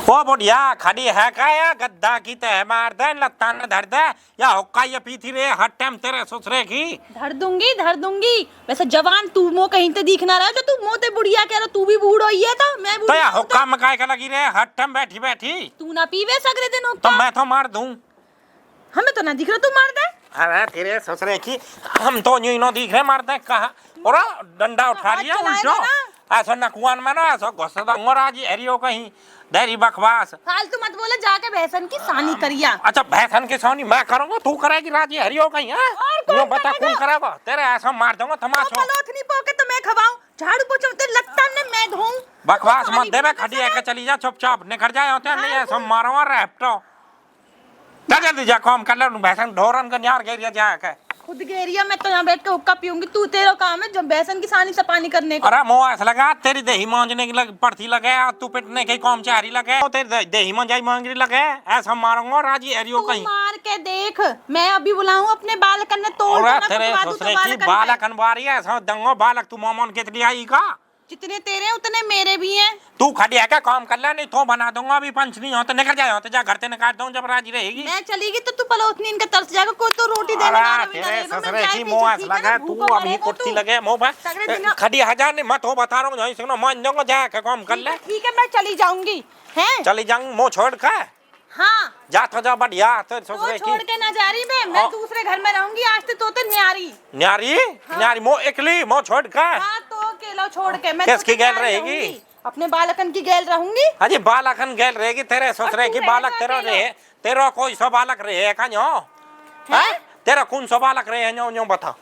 ओ बुढ़िया खड़ी है क्या या गद्दा की तह मार दे लत्ता न धर दे या हुक्का ये पीती रे हर टाइम तेरे ससुरे की धर दूंगी। वैसे जवान तू मो कहीं ते दिखना रहा जो तू मोते बुढ़िया कह रहा तू भी बूढ़ो ही है तो मैं तो बुढ़िया या हुक्का मकाए का लगी रे हर टाइम बैठी बैठी तू ना पीवे सगरे दिन तो मैं तो मार दूं। हमें तो ना दिख रहा तू मार दे। अरे तेरे ससुरे की हम तो यूं ही न दिख रहे मार दे कहा और डंडा उठा लिया उल्टो ऐसा नकुआन में ना ऐसा घुस दूंगा जी हरियो कहीं देरी बकवास फालतू मत बोले जाके भैंसन की सानी करिया। अच्छा भैंसन की सोनी मैं करूंगा तू करेगी राजी हरियो कहीं है वो बता कौन करेगा तेरे ऐसा मार दूंगा तमाशा पलोथनी पोके तो मैं खवाऊं झाड़ू पोछा ते लत्ता ने मैं धोऊं बकवास मत देवे खड़ी है के चली जा चुपचाप निकल जाए होते नहीं ऐसा मारो रैप्टो जल्दी जा काम कर ले भैंसन ढोरन का न्यार घेरिया जा के खुद घेरिया मैं तो यहाँ बैठ के हुक्का पीऊंगी तू तेरा काम है जब भैंसन की सानी से पानी करने को। अरे मोह ऐसा लगा तेरी देही मांझने की पड़ती लगे तू पिटने की कौम चारी लगे तेरी देही मांझाई मांगरी लगे ऐसा मारूंगा राजी हरियो कहीं मार के देख मैं अभी बुलाऊं अपने बालकन ने तोड़ तेरे ससुरे की बालकन बारी है ऐसा दंगो बालक तू मोमन कितनी आई का जितने तेरे उतने मेरे भी हैं। तू खड़ी है क्या काम कर ले नहीं तो बना दूंगा अभी पंच नहीं होता निकल जाए होते जा घर से निकाल दूं जब राजी रहेगी मैं चलीगी तो तू पलोथनी इनका तरस जाएगा कोई तो रोटी देने वाला भी ना रहेगा। तेरे ससुरे की मुंह ऐसा लगा तू अभी कुर्ती लगे मुंह पे खड़ी हजार नहीं मत हो बता रहा हूं नहीं सुनो मान दूंगा जा के काम कर ले ठीक है मैं चली जाऊंगी हैं चली जाऊं मुंह छोड़ के हाँ जा तो जा बढ़िया तेरे ससुरे की छोड़ के ना जा रही मैं दूसरे घर में रहूंगी आज तो न्यारी न्यारी न्यारी मुंह एकली मुंह छोड़ के हाँ तो अकेला छोड़ के मैं किसकी गैल रहेगी अपने बालकन की गैल रहूंगी। अजी बालकन गैल रहेगी तेरे ससुरे की बालक तेरा रहे तेरा कोई सो बालक रहे का न्यो तेरा कौन सो बालक रहे न्यो न्यो बता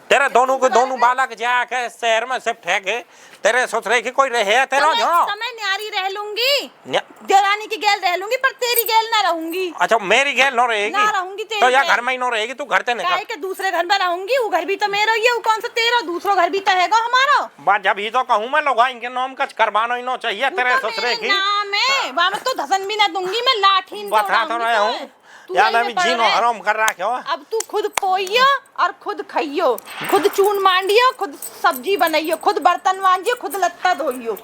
तेरे दोनों के दोनों बालक जाके शहर में शिफ्ट है के तेरे ससुरे की कोई रहे तेरा न्यो समय न्यारी रह लूंगी देवरानी की गैल रह लूंगी पर तेरी गैल ना रहूंगी। अच्छा मेरी गैल न रहेगी ना रहूंगी तो या घर में ही न रहेगी तू घर से निकल के दूसरे घर में रहूंगी वो घर भी तो मेरा ही है वो कौन सा तेरा दूसरा घर भी तो हैगा हमारा बात जब ही तो कहूं मैं लोग इनके नाम कच करवाना ही न चाहिए तेरे ससुरे की नाम है वहां में तो धसन भी ना दूंगी मैं लाठी बता तो रहा हूं यार मैं भी जीनो हराम कर रहा हूं अब तू खुद पोइयो और खुद खाइयो खुद चून मांडियो खुद सब्जी बनाइयो खुद बर्तन मांजियो खुद लत्ता धोइयो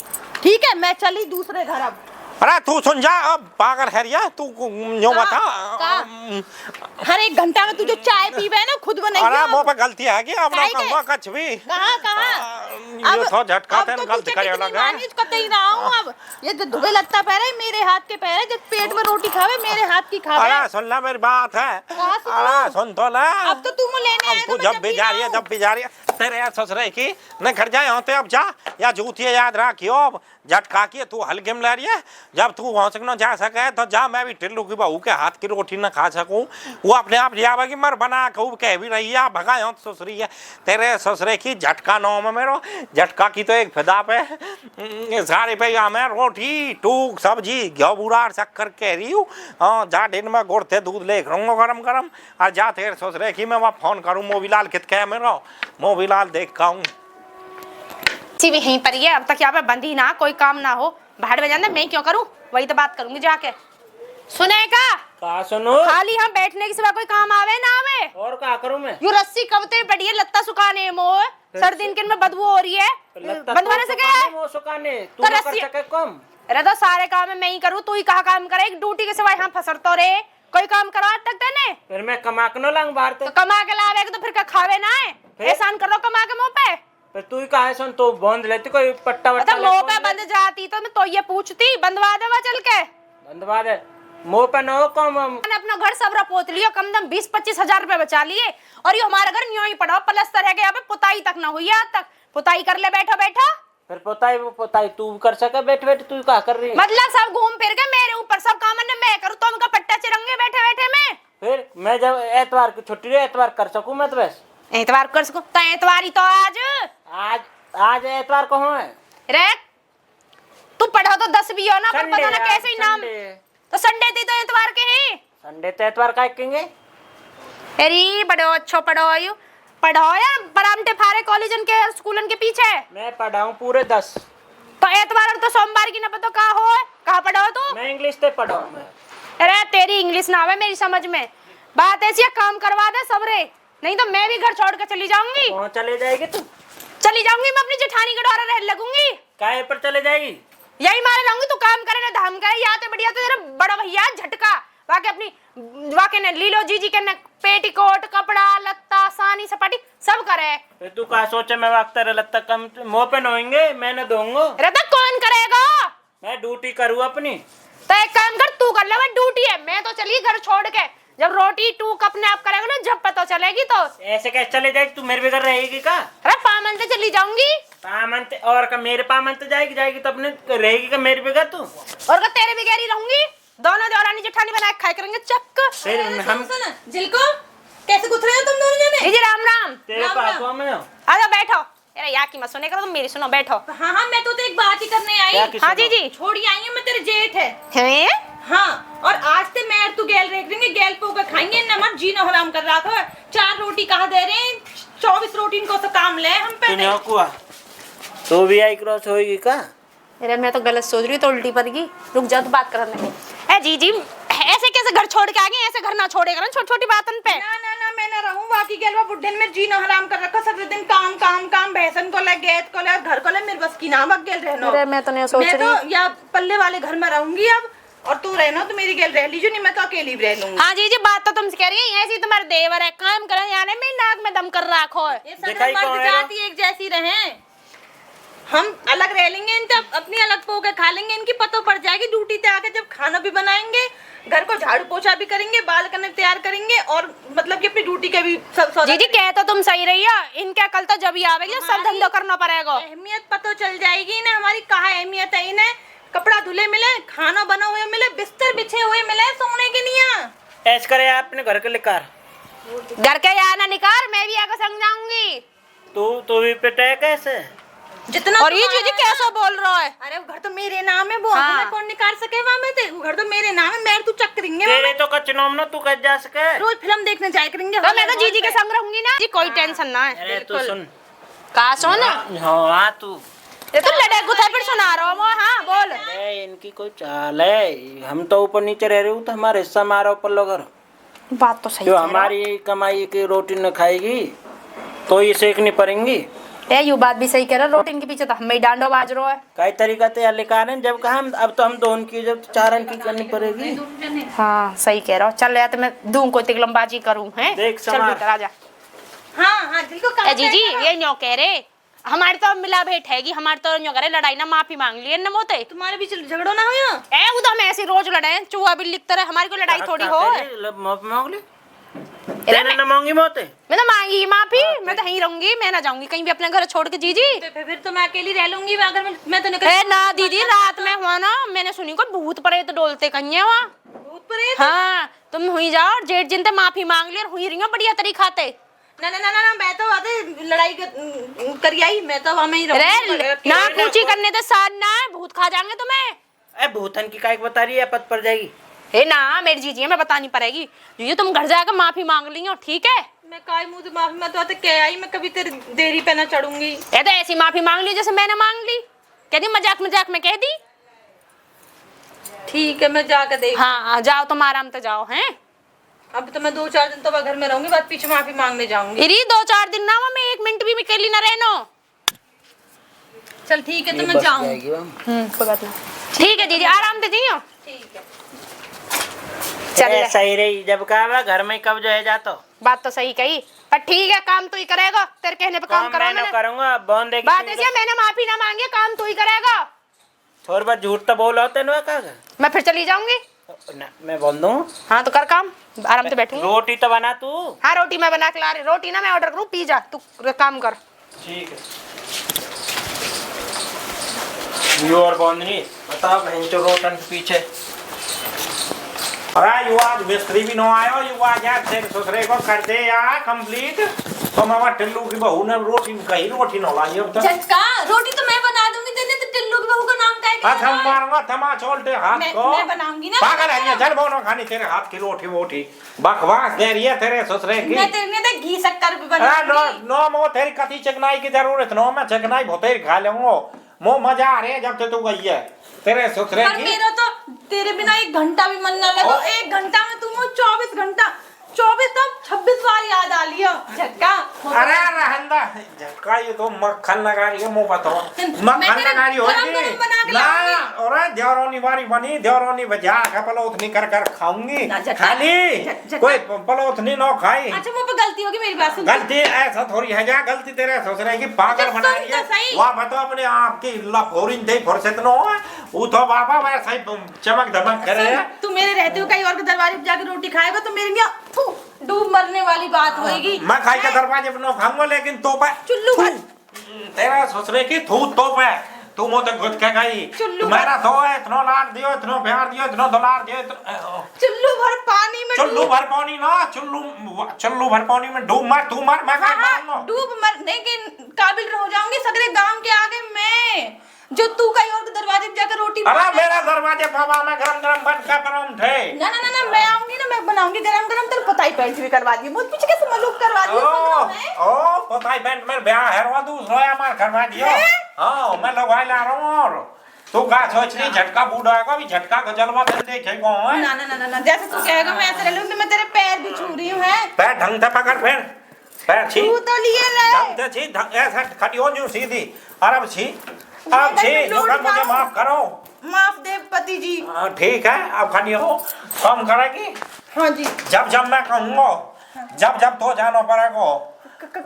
ठीक है मैं चली दूसरे घर अब। अरे तू सुन जा अब पागल है तू न्यो बता हर एक घंटा में तू जो चाय पीवे ना खुद बनाइयो। अरे मुंह पे गलती है कि अब ना कहूंगा कुछ भी कहां ये तो झटका तेन गलत करे लगा मानिज कतई ना हूं अब ये तो धुबे लगता पैर है मेरे हाथ के पैर है जब पेट में रोटी खावे मेरे हाथ की खावे। अरे सुन ले मेरी बात है अरे सुन तो ले अब तो तू मुझे लेने आया तू जब भी जा रही है तेरे ससुरे की न घर जाए होते अब जा या जूतिया याद रखियो अब झटका के तू हल्के में ले रही है जब तू वहां से न जा सके तो जा मैं भी टिल्लू की बहू के हाथ की रोटी न खा सकूं वो अपने आप जावेगी मर बना खूब कह भी रही है भगाए हो ससुरी है तेरे ससुरे की झटका नाम है मेरा झटका की तो एक फिदा पे सारे पे मैं रोटी टूक सब्जी घ्यो बूढ़ा शक्कर कह रही हूँ हाँ जा दिन में गुड़ते दूध ले रहूंगा गरम गरम और जा तेरे ससुरे की मैं वहाँ फोन करूँ मोबीलाल कित कह मेरा मोबीलाल देख का हूँ भी यहीं पर ही है अब तक यहाँ पे बंदी ना कोई काम ना हो बाहर में जाना मैं क्यों करूँ वही तो बात करूंगी जाके सुनेगा का सुनो खाली हम बैठने की सिवा कोई काम आवे ना आवे और क्या करूं मैं यू रस्सी कवते पड़ी है लत्ता सुखाने मोह सर्दी दिन में बदबू हो रही है बंदवाने से क्या है वो सुखाने तू तो ना कर रस्सी सके कम अरे तो सारे काम मैं ही करूँ तू ही कहा काम करे एक ड्यूटी के सिवा यहाँ फसरतो रे कोई काम करवा तक तेने फिर मैं कमा के न लाऊं बाहर तो कमा के लावे तो फिर का खावे ना है एहसान करो कमा के मुंह पे फिर तू ही कहा सुन तो बंद लेती कोई पट्टा वट्टा तो मुंह पे बंद जाती तो मैं तो ये पूछती बंदवा दे वहाँ चल के बंदवा दे मुंह पे न हो कम मैंने अपना घर सबरा पोत लिया कम दम 20-25 हजार रुपए बचा लिए और ये हमारा घर न्यों ही पड़ा प्लस्तर है यहाँ पे पुताई तक ना हुई आज तक पुताई कर ले बैठो बैठो फिर पोताई तू कर सके बैठ बैठ तू क्या कर रही है मतलब सब घूम फिर के मेरे ऊपर सब काम मैं करूँ तो उनका पट्टा चिरंगे बैठे बैठे मैं फिर मैं जब एतवार की छुट्टी है एतवार कर सकूं मैं तो बस एतवार कर सकूं तो एतवार ही तो आज एतवार को है रे तू पढ़ो तो 10 भी हो ना पर पता ना कैसे ही नाम तो संडे थी तो एतवार के ही संडे तो एतवार का कहेंगे अरे पढ़ो अच्छो पढ़ो आयु पढ़ो यार बरामटे फारे कॉलेजन के स्कूलन के पीछे मैं पढ़ाऊं पूरे 10 तो एतवार तो सोमवार की ना पता कहाँ हो कहाँ पढ़ो तू मैं इंग्लिश से पढ़ाऊं अरे तेरी इंग्लिश ना आवे मेरी समझ में बात ऐसी है काम करवा दे सबरे नहीं तो मैं भी घर छोड़ कर चली जाऊंगी। कहाँ चले जाएगी तू? चली जाऊंगी मैं अपनी जेठानी के द्वारा रह लगूंगी। काहे पर चले जाएगी? यही मारे रहूंगी, तू काम करे ना धाम करे, या तो बढ़िया तो तेरा बड़ा भैया झटका वाके अपनी वाके ने लीलो जीजी के ने पेटीकोट कपड़ा लत्ता सानी सपाटी सब करे। फिर तू का सोचे मैं वक्त तेरे लत्ता कम मुंह पे नोएंगे मैं न दूंगा। अरे तो कौन करेगा? मैं ड्यूटी करूँ अपनी। तो एक काम कर, तू कर ले, मैं ड्यूटी है, मैं तो चली घर छोड़ के। जब रोटी टू अपने आप करेगा ना जब पता चलेगी तो। ऐसे कैसे चले जाएगी तू मेरे बगैर रहेगी का? अरे पामन से चली जाऊंगी। पामन और का मेरे पामन तो जाएगी तो अपने रहेगी का मेरे बगैर तू? और का तेरे बगैर ही रहूंगी, दोनों देवरानी जेठानी बना के खाए करेंगे चक्क। फिर हम जिलको कैसे गुथ रहे हो तुम दोनों जने? जी जी राम राम। तेरे पास में आजा बैठो। अरे यहाँ की मत सुने करो, तुम मेरी सुनो, बैठो। हाँ हाँ मैं तो एक बात ही करने आई। हाँ जी जी। छोड़ी आई हूँ मैं, तेरे जेठ है। हैं? हाँ और आज से मैं तू गैल देख देंगे, गैल पोकर खाएंगे, नमक जीना हराम कर रहा था। 4 रोटी कहाँ दे रहे हैं, 24 रोटी इनको तो काम ले हम पे। तो भी आई क्रॉस होएगी का? अरे मैं तो गलत सोच रही हूँ, तो उल्टी पड़गी। रुक जा तो बात करने में। ए जी जी ऐसे कैसे घर छोड़ के आ गए? ऐसे घर ना छोड़ेगा ना छोटी छोटी बातन पे। ना ना ना मैं ना रहूं, बाकी गैलवा बुढ़न में जीना हराम कर रखा, सब दिन काम काम काम, भैंसन को ले गेट को ले घर को ले, मेरे बस की नाम गेल रहना। अरे मैं तो नहीं सोच मैं रही। तो या पल्ले वाले घर में रहूंगी अब, और तू रहना तो मेरी गेल रह लीजिए, नहीं मैं तो अकेली रह लूंगी। हाँ जी जी बात तो तुमसे कह रही है, ऐसी तुम्हारे देवर है, काम करे यानी मैं नाक में दम कर रखो। ये सब मर्द जाति एक जैसी रहे, हम अलग रह लेंगे, इनसे अपनी अलग पो के खा लेंगे, इनकी पतो पड़ जाएगी। ड्यूटी से आके जब खाना भी बनाएंगे, घर को झाड़ू पोछा भी करेंगे, बाल करने तैयार करेंगे, और मतलब कि अपनी ड्यूटी के भी सब जी जी कह तो तुम सही रही है, इनके अकल तो जब ही आवेगी तो सब धंधो करना पड़ेगा। अहमियत पतो चल जाएगी ना हमारी, कहाँ अहमियत है इन्हें। कपड़ा धुले मिले, खाना बना हुए मिले, बिस्तर बिछे हुए मिले, सोने के लिए। ऐस करे अपने घर के लेकर घर के यहाँ ना निकाल, मैं भी आकर समझाऊंगी। तू भी पिटे कैसे? जितना और ये जी कैसे बोल रहा है? अरे वो घर तो मेरे नाम है, वो हाँ। हमें कौन निकाल सके वहाँ में थे, वो घर तो मेरे नाम है, मैं तू चक्करेंगे तेरे तो कच्चे नाम ना तू कच जा सके। रोज फिल्म देखने जाया करेंगे। तो मैं तो जीजी के संग रहूंगी ना जी, कोई टेंशन ना है। अरे तू सुन। कहा सुन? हाँ तू ये तो लड़े गुथे फिर सुना रहा हूँ। हाँ बोल। अरे इनकी कोई चाल है, हम तो ऊपर नीचे रह रहे हो तो हमारा हिस्सा मारा ऊपर लोग। बात तो सही जो कह रहा है। हमारी कमाई की रोटी न खाएगी तो ये सेकनी पड़ेंगी। ए यू बात भी सही कह रहा, रोटी के पीछे तो हमें डांडो बाज रहा है। कई तरीका से यार लेकर आने, जब कहा हम अब तो हम दोनों की जब 4 की करनी पड़ेगी। हाँ सही कह रहा हो। चल या तो मैं दूं को तिगलमबाजी करूं हैं। देख चल समार। भीतर आ जा। हाँ हाँ जिनको कहा जी जी ये न्यो कह रहे, हमारे तो मिला भेंट हैगी, हमारे तो न्यो करे लड़ाई ना माफी मांग लिए न मोते। तुम्हारे बीच झगड़ो ना हो या? ए वो तो हम ऐसे रोज लड़े, चूहा बिल्ली की तरह, हमारी कोई लड़ाई थोड़ी हो। मांग ले तेरे न मांगी मोते। मैं तो मांगी माफी, मैं तो यहीं रहूंगी, मैं ना जाऊंगी कहीं भी अपने घर छोड़ के। जीजी फिर तो मैं अकेली रह लूंगी, अगर मैं तो निकल। ए ना दीदी रात में हुआ ना, मैंने सुनी को भूत प्रेत डोलते कहीं वहाँ। भूत प्रेत? हाँ तुम हुई जाओ और जेठ जिनते माफी मांग ली और हुई रही हो बढ़िया तरीका खाते। ना ना ना ना मैं तो आते लड़ाई करी आई, मैं तो वहाँ में ही रहूंगी। ना पूछी करने तो साथ ना भूत खा जाएंगे तुम्हें। ए भूतन की काय बता रही है, पत पर जाएगी। ए ना मेरी जीजी मैं बतानी पड़ेगी। जीजी तुम घर जाकर माफी मांग ली हो, ठीक है? मैं काय मुंह से माफी, मैं तो आते कह आई, मैं कभी तेरी देरी पे ना चढ़ूंगी। ये तो ऐसी माफी मांग ली जैसे मैंने मांग ली, कह दी मजाक मजाक में कह दी। ठीक है मैं जाकर देख। हाँ जाओ तुम आराम से जाओ हैं। अब तो मैं 2-4 दिन तो घर में रहूंगी, बाद पीछे माफी मांगने जाऊंगी। इरी 2-4 दिन ना मैं 1 मिनट भी अकेली ना रहनो। चल ठीक है तो मैं जाऊँ। कोई बात नहीं। ठीक है दीदी आराम से जियो। ठीक है चल सही रही, जब कहा घर में कब जो है जातो। बात तो सही कही, पर ठीक है काम तू ही करेगा, तेरे कहने पे काम करो। मैं करूंगा बॉन देगी। बात ऐसी है मैंने माफी ना मांगी, काम तू ही करेगा। थोड़ी बार झूठ तो बोल होते ना कागा। मैं फिर चली जाऊंगी। ना मैं बोल दूं। हाँ तो कर काम, आराम से बैठूंगी। रोटी तो बना तू। हाँ रोटी मैं बना के ला रही, रोटी ना मैं ऑर्डर करूँ, पिज्जा तू काम कर। ठीक है यू और बॉन्दनी बताओ बहन जो रोटन के पीछे। अरे युवा मिस्त्री भी न आयो, युवा जा तेरे ससुरे को कर दे यार कंप्लीट। तो मैं टिल्लू की बहू ने रोटी कही, रोटी न लाई अब तक। झटका रोटी तो मैं बना दूंगी, तेने तो टिल्लू की बहू का नाम क्या है? हम मारूंगा थमा छोलते हाथ को। मैं बनाऊंगी ना। पागल है ये, चल बोनो खानी तेरे हाथ की रोटी वोटी बकवास दे रही है तेरे ससुरे की। मैं तेरे लिए घी शक्कर भी अरे बनाऊंगी। नो मो तेरी कथी चिकनाई की जरूरत नो, मैं चिकनाई भोतेरी खा लूंगा। मो मजा आ रहे जब से तू गई है तेरे ससुरे पर की। मेरा तो तेरे बिना 1 घंटा भी मन ना लगा। 1 घंटा में तुम 24 घंटा 24 तो 26 बार याद आ लिया झटका। अरे रहंदा झटका ये तो मक्खन लगा रही है मुंह बताओ मक्खन लगा रही होगी ना। अरे देवरोनी वाली बनी देवरोनी बजा का पलोथनी कर कर खाऊंगी खाली कोई पलोथनी ना खाई। अच्छा मुझ पे गलती होगी मेरी बात सुन। गलती ऐसा थोड़ी है जा गलती तेरे ससुरे की पागल बना रही है। वाह बताओ अपने आप की लफोरिन दे फुर्सत न हो वो तो बाबा वैसा ही चमक धमक करे। तू मेरे रहते हो कहीं और के दरबार पे जाके रोटी खाएगा तो मेरे लिए डूब मरने वाली बात होगी। मैं खाई के दरवाजे पे न खाऊंगा लेकिन तो पे चुल्लू भर तेरा ससुरे की थू तो पे तू मोते गुद के गई मेरा तो इतना लाड दियो इतना प्यार दियो इतना दुलार दियो चुल्लू भर पानी में चुल्लू भर पानी ना चुल्लू भर पानी में डूब मर तू मर मैं डूब मरने के काबिल हो जाऊंगी सगरे गांव के आगे मैं जो तू कहीं और के दरवाजे पे जाकर रोटी। अरे मेरा दरवाजे बाबा में गरम गरम बन का परांठे। ना ना ना मैं आऊंगी ना मैं बनाऊंगी गरम गरम तेरे पताई पैंट भी करवा दी मुझ पीछे कैसे मलूक करवा दी। ओ पताई पैंट में ब्याह है दूसरा मार करवा दियो। हां मैं लगवाई ला रहा हूं और तू का सोच रही झटका बूढ़ा है अभी झटका का जलवा कर देखे को है। ना ना ना ना जैसे तू कहेगा मैं ऐसे ले लूंगी मैं तेरे पैर भी छू रही हूं है। पैर ढंग से पकड़ फिर पैर छी तू तो लिए ले ढंग से छी ढंग ऐसा खटियो न्यू सीधी और अब छी जो मुझे माफ करो। माफ देव पति जी। ठीक है अब खटियो कम करेगी। हाँ जी जब जब मैं कहूँगा जब जब तो जानो पड़ेगा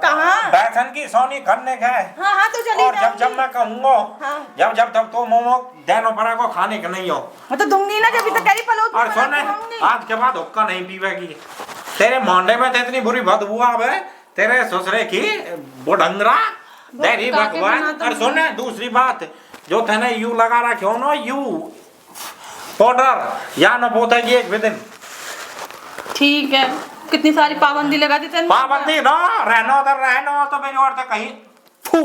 कहाँ बैठन की सोनी करने के। हाँ हाँ तो चली और जब जब मैं कहूँगा हाँ। जब जब तब तो मोमो देनो पड़ेगा खाने के नहीं हो मैं तो दूंगी ना जब तक करी पलो। और सुन आज के बाद हुक्का नहीं पीवेगी तेरे मोंडे में तो इतनी बुरी बदबू आवे तेरे ससुरे की बुढ़ंगरा तेरी भगवान। और सुन दूसरी बात जो थे ना यू लगा रखे हो ना यू पाउडर या न पोते एक भी दिन। ठीक है कितनी सारी पाबंदी लगा दी तेरे पाबंदी ना रहना उधर रहना तो मेरी और कहीं फू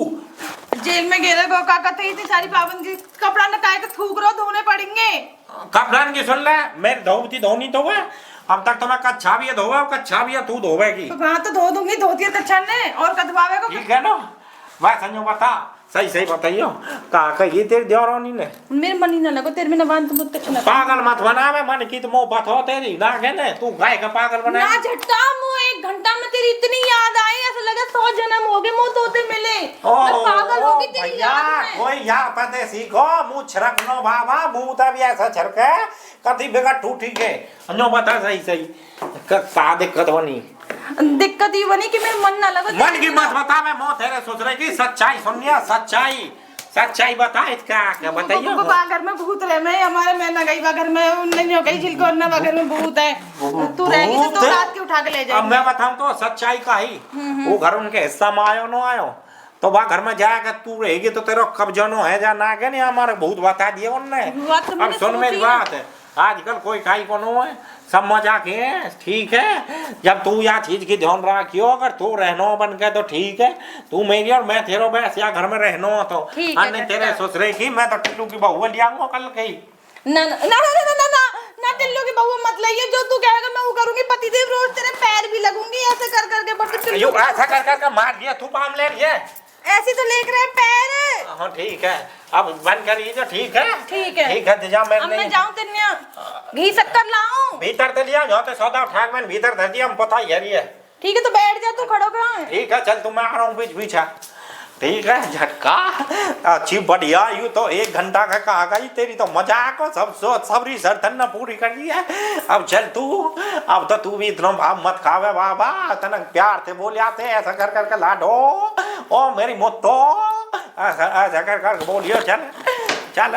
जेल में गेले को का कहते इतनी सारी पाबंदी कपड़ा नकाए के थूक रो धोने पड़ेंगे। कपड़न की सुन ले मेरी धोती धोनी तो है अब तक तो मैं कच्छा भी है धोवा कच्छा भी है तू धोवेगी। तो वहाँ तो धो दूंगी धोती है तो ने और कदवावे को ठीक है ना वह संजो बता सही सही बताइयो कहा कही तेरी देवरानी ने मेरे मन ही ना लगो तेरे में ना बांध तुम कुछ ना पागल मत बना मैं मन की तो मोह बात हो तेरी ना के ने तू गाय का पागल बना ना झटका मुँह 1 घंटा में तेरी इतनी याद आई ऐसा लगा 100 जन्म हो गए मुँह तोते मिले मैं पागल हो गई तेरी याद में। कोई यार पते सीखो मुँह छरकनो बाबा मुँह तब ऐसा छरके कभी बेगा टूटी के अन्यो बता सही सही का दिक्कत बनी दिक्कत ये बनी कि मेरे मन ना लगा मन की मत बता मैं मोह तेरे सोच रही की सच्चाई सुनिया सच्चाई सच्चाई बता इसका क्या बताइए। बाबा घर में भूत रहे मैं हमारे मैं ना गई घर में नहीं हो गई छिलको ना घर में भूत है तू रहेगी तो रात के उठा के ले जाएगी। अब मैं बताऊं तो सच्चाई का ही वो घर उनके हिस्सा में आयो न आयो तो वहाँ घर में जाएगा तू रहेगी तो तेरा कब्जा नो है जा ना के नहीं हमारे बहुत बता दिए उनने। अब सुन मेरी बात आजकल कोई काई को नो है सब मजाक है ठीक है जब तू या चीज की ध्यान रखियो अगर तू रहनो बन के तो ठीक है तू मेरी और मैं तेरो बैस या घर में रहनो तो अन्य तेरे ससुरे की मैं तो टिल्लू की बहू ले आऊंगा कल कहीं। ना ना ना ना ना ना ना टिल्लू की बहू मत लाइए जो तू कहेगा मैं वो करूंगी पतिदेव रोज तेरे पैर भी लगूंगी ऐसे कर करके बट टिल्लू ऐसा कर करके मार दिया तू पाम ले लिए ऐसी तो लेकर रहे पैर। हाँ ठीक है अब बंद करिए जो ठीक है ठीक है ठीक है जा मैं जाऊं तेरे घी शक्कर लाऊं भीतर तो लिया जाओ तो सौदा उठा मैंने भीतर धर दिया हम पता ही है। ठीक है तो बैठ जा तू खड़ो कहाँ ठीक है चल तू मैं आ रहा हूँ बीच पीछा ठीक है झटका अच्छी बढ़िया यू तो 1 घंटा का कहा गई तेरी तो मजाक हो सब सबरी सरतन ने पूरी कर दी है। अब चल तू अब तो तू भी इतना भाव मत खावे बाबा तने प्यार से बोले आते ऐसा कर करके लाडो ओ मेरी मोतो ऐसा कर कर बोलियो चल चल